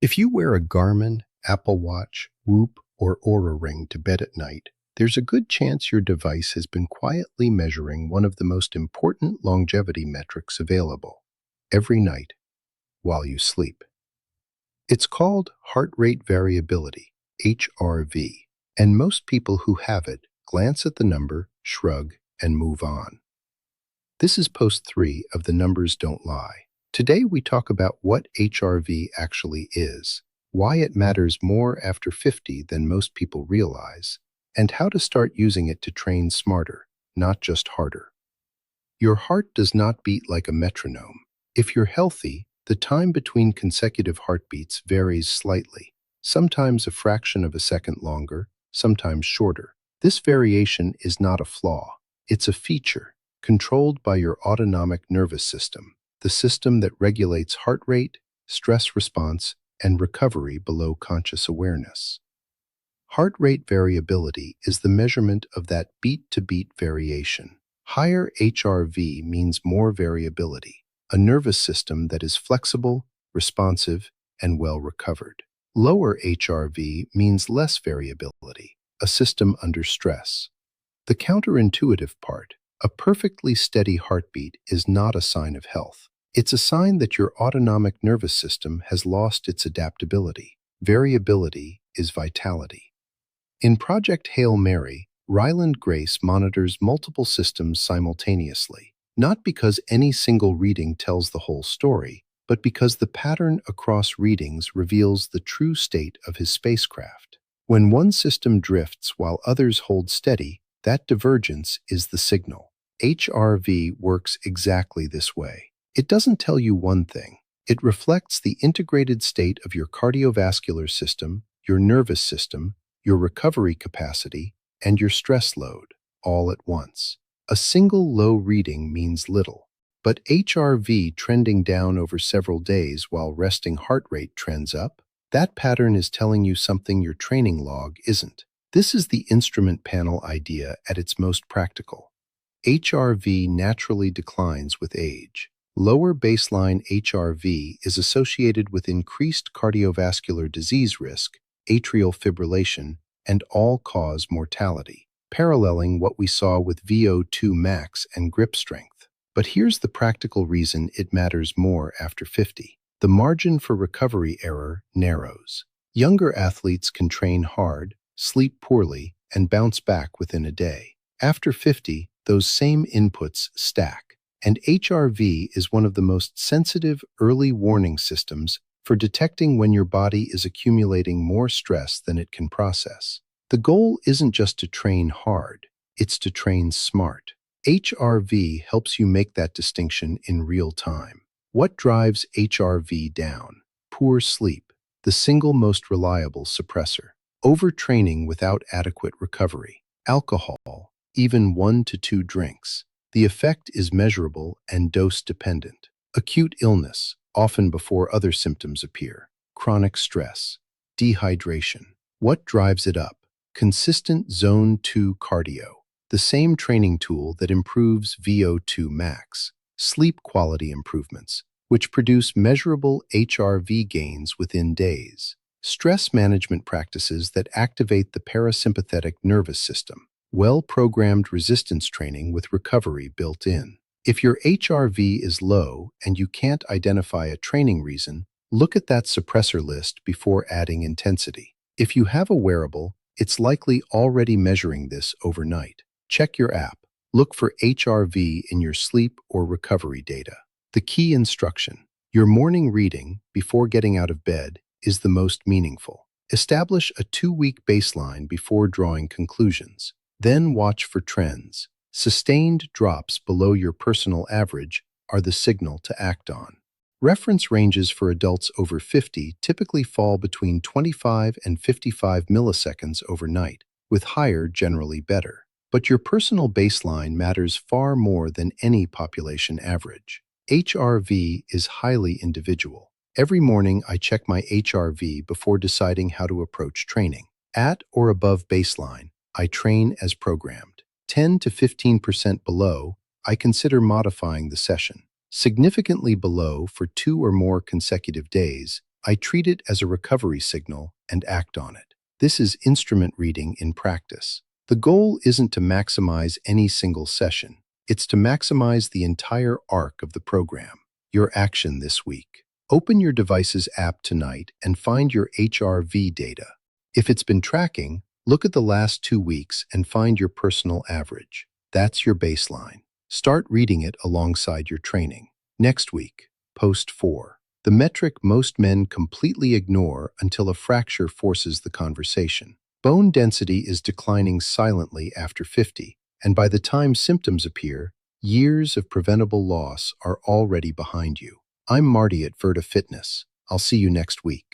If you wear a Garmin, Apple Watch, Whoop, or Oura Ring to bed at night, there's a good chance your device has been quietly measuring one of the most important longevity metrics available every night while you sleep. It's called heart rate variability, HRV, and most people who have it glance at the number, shrug, and move on. This is post 3 of The Numbers Don't Lie. Today we talk about what HRV actually is, why it matters more after 50 than most people realize, and how to start using it to train smarter, not just harder. Your heart does not beat like a metronome. If you're healthy, the time between consecutive heartbeats varies slightly, sometimes a fraction of a second longer, sometimes shorter. This variation is not a flaw, it's a feature controlled by your autonomic nervous system, the system that regulates heart rate, stress response, and recovery below conscious awareness. Heart rate variability is the measurement of that beat-to-beat variation. Higher HRV means more variability, a nervous system that is flexible, responsive, and well recovered. Lower HRV means less variability, a system under stress. The counterintuitive part, a perfectly steady heartbeat, is not a sign of health. It's a sign that your autonomic nervous system has lost its adaptability. Variability is vitality. In Project Hail Mary, Ryland Grace monitors multiple systems simultaneously, not because any single reading tells the whole story, but because the pattern across readings reveals the true state of his spacecraft. When one system drifts while others hold steady, that divergence is the signal. HRV works exactly this way. It doesn't tell you one thing. It reflects the integrated state of your cardiovascular system, your nervous system, your recovery capacity, and your stress load, all at once. A single low reading means little, but HRV trending down over several days while resting heart rate trends up, that pattern is telling you something your training log isn't. This is the instrument panel idea at its most practical. HRV naturally declines with age. Lower baseline HRV is associated with increased cardiovascular disease risk, atrial fibrillation, and all-cause mortality, paralleling what we saw with VO2 max and grip strength. But here's the practical reason it matters more after 50. The margin for recovery error narrows. Younger athletes can train hard, sleep poorly, and bounce back within a day. After 50, those same inputs stack, and HRV is one of the most sensitive early warning systems for detecting when your body is accumulating more stress than it can process. The goal isn't just to train hard, it's to train smart. HRV helps you make that distinction in real time. What drives HRV down? Poor sleep, the single most reliable suppressor. Overtraining without adequate recovery. Alcohol, even 1 to 2 drinks. The effect is measurable and dose-dependent. Acute illness, often before other symptoms appear. Chronic stress. Dehydration. What drives it up? Consistent Zone 2 cardio, the same training tool that improves VO2 max. Sleep quality improvements, which produce measurable HRV gains within days. Stress management practices that activate the parasympathetic nervous system. Well-programmed resistance training with recovery built in. If your HRV is low and you can't identify a training reason, look at that suppressor list before adding intensity. If you have a wearable, it's likely already measuring this overnight. Check your app. Look for HRV in your sleep or recovery data. The key instruction: your morning reading, before getting out of bed, is the most meaningful. Establish a 2-week baseline before drawing conclusions. Then watch for trends. Sustained drops below your personal average are the signal to act on. Reference ranges for adults over 50 typically fall between 25 and 55 milliseconds overnight, with higher generally better. But your personal baseline matters far more than any population average. HRV is highly individual. Every morning I check my HRV before deciding how to approach training. At or above baseline, I train as programmed. 10 to 15% below, I consider modifying the session. Significantly below for 2 or more consecutive days, I treat it as a recovery signal and act on it. This is instrument reading in practice. The goal isn't to maximize any single session. It's to maximize the entire arc of the program. Your action this week. Open your device's app tonight and find your HRV data. If it's been tracking, look at the last 2 weeks and find your personal average. That's your baseline. Start reading it alongside your training. Next week, post 4. The metric most men completely ignore until a fracture forces the conversation. Bone density is declining silently after 50, and by the time symptoms appear, years of preventable loss are already behind you. I'm Marty at VirtaFitness. I'll see you next week.